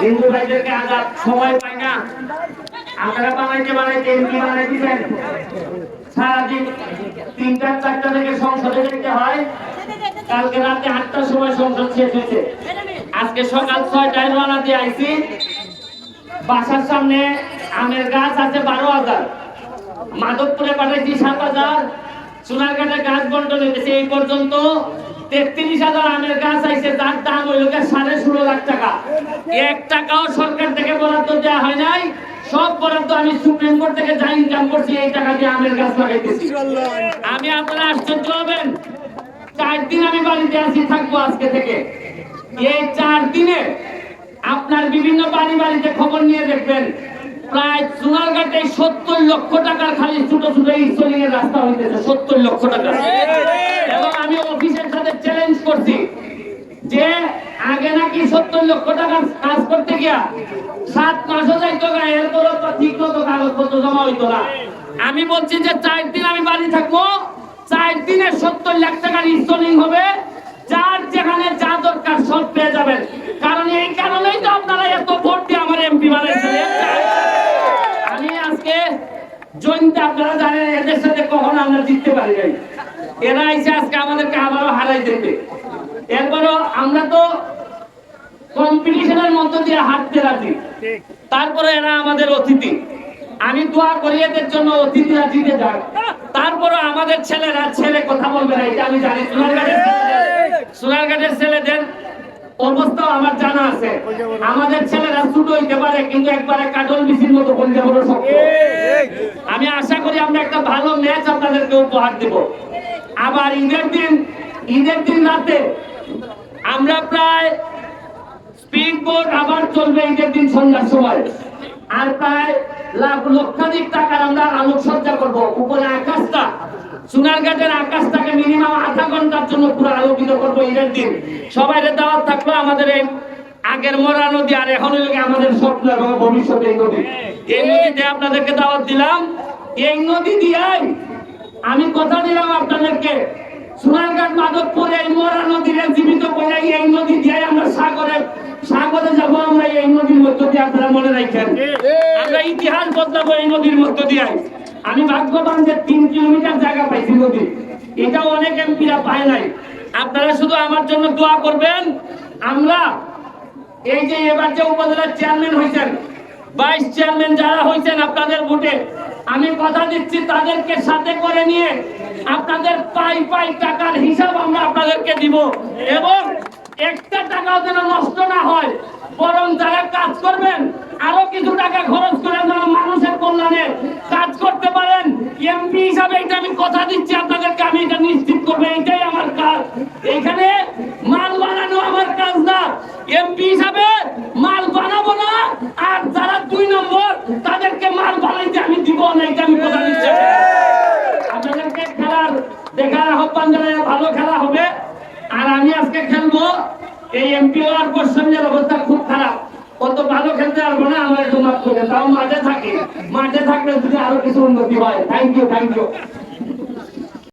হিন্দু ভাইদেরকে আজাদ সময় পাই না, আপনারা বানাইতে এমপি বানাই দিবেন। সারাদিন 3টা-4টা থেকে সংসদে যেতে হয়। কালকে রাতে 8টার সময় সংসদ শেষ হয়েছে। আজকে সকাল 6টায় রওনা দিয়ে আইছি। বাসার সামনে আমের গাছ আছে 12,000, মাধবপুরে পাঠাইছি 7,000, সোনারঘাটে গাছ বন্টন হয়েছে। এই পর্যন্ত 33,000 আমের গাছ আইছে, যার দাম হইল 16.5 লাখ টাকা। 1 টাকাও সরকার থেকে বরাদ্দ দেওয়া হয় নাই। সব বরাদ্দ আমি সুপ্রিম কোর্ট থেকে যা ইনকাম করছি এই টাকা দিয়ে আমের গাছ লাগাইতেছি। আমি আপনারা আশ্চর্য হবেন, 4 দিন আমি বাড়িতে আছি, থাকবো আজকে থেকে। এই 4 দিনে আপনার বিভিন্ন বাড়িতে খবর নিয়ে দেখবেন, প্রায় সোনারঘাটে 70 লক্ষ টাকার খালি ছোট ছোট ইনস্টলিং এর রাস্তা হইতেছে, 70 লক্ষ টাকা। এবং আমি অফিসের সাথে চ্যালেঞ্জ করছি যে আগে নাকি 70 লক্ষ টাকার কাজ করতে গিয়া 7 মাসও যাইতো না, এরপরও তো ঠিক মতো কাগজপত্র জমা হইতো না। আমি বলছি যে 4 দিন আমি বাড়ি থাকবো, 4 দিনে 70 লাখ টাকার ইনস্টলিং হবে। যার যেখানে যা দরকার সব পেয়ে যাবেন। কারণ এই কারণেই তো আপনারা এত ভোট দিয়ে আমার এমপি বানাইছেন। আমি আজকে জয়ন্তী, আপনারা জানেন এদের সাথে কখনো আমরা জিততে পারি নাই। এরা এসে আজকে আমাদেরকে আবারও হারাই দেবে। এরপরও আমরা তো কম্পিটিশনের মধ্য দিয়ে হাঁটতে রাজি। তারপরে এরা আমাদের অতিথি। আমি দোয়া করি এদের জন্য, অতিথিরা জিতে যাক। তারপরে আমাদের ছেলে কথা বলবে না, এটা আমি জানি। সোনারঘাটের ছেলেদের অবস্থা আমার জানা আছে। আমাদের ছেলেরা ছোট হইতে পারে, কিন্তু একবারে কাটল মিছিল মতো বলতে বড় শক্ত। আমি আশা করি আমরা একটা ভালো ম্যাচ আপনাদেরকে উপহার দেব। আবার ঈদের দিন রাতে আমরা প্রায় স্পিড বোট আবার চলবে ঈদের দিন সন্ধ্যার সময়। আর প্রায় লক্ষাধিক টাকার আমরা আলোকসজ্জা করব। উপরে আকাশটা, সোনারঘাটের আকাশটাকে মিনিমাম আধা ঘন্টার জন্য পুরো আলোকিত করবো ঈদের দিন। সবাই দাওয়াত থাকলো। আমাদের এই আগের মরা নদী আর এখন আমাদের স্বপ্ন এবং ভবিষ্যতে এই নদীতে আপনাদেরকে দাওয়াত দিলাম। এই নদী দিয়াই আমি কথা দিলাম আপনাদেরকে, সোনারঘাট মাধবপুরে এই মরা নদীর জীবিত করে এই নদী দিয়ে আমরা সাগরে যাবো। আমরা এই নদীর মধ্য দিয়ে, আপনারা মনে রাখেন, আমরা ইতিহাস বদলাবো এই নদীর মধ্য দিয়ে। আমি ভাগ্যবান যে 3 কিলোমিটার জায়গা পাইছি নদী, এটাও অনেক এমপিরা পায় নাই। আপনারা শুধু আমার জন্য দোয়া করবেন। আমরা এই যে এবার যে উপজেলার চেয়ারম্যান হয়েছেন, 22 চেয়ারম্যান যারা হয়েছেন আপনাদের ভোটে, আমি কথা দিচ্ছি তাদেরকে সাথে করে নিয়ে আপনাদের পাই টাকার হিসাব আমরা আপনাদেরকে দিব। এবং একটা টাকাও যেন নষ্ট না হয়, বরং যারা কাজ করবেন আরো কিছু টাকা খরচ করে যেন মানুষের কল্যাণে কাজ করতে পারেন। এমপি হিসাবে এটা আমি কথা দিচ্ছি আপনাদেরকে, আমি এটা নিশ্চিত করবো। এটাই আমার কাজ। এখানে মাল বানানো আমার কাজ না। এমপি হিসাবে মাল বানাবো না, আর যারা 2 নম্বর তাদেরকে মাল বানাইতে আমি দিব না, এটা আমি কথা দিচ্ছি। আপনাদেরকে দেখার আহ্বান জানাই, ভালো খেলা হবে। আর আমি আজকে খেলবো। এই এমপি হওয়ার পর সঞ্জয়ের অবস্থা খুব খারাপ, কত ভালো খেলতে পারবো না। আমার একটু মাফ করে, তাও মাঠে থাকলে যদি আরো কিছু উন্নতি হয়। Thank you.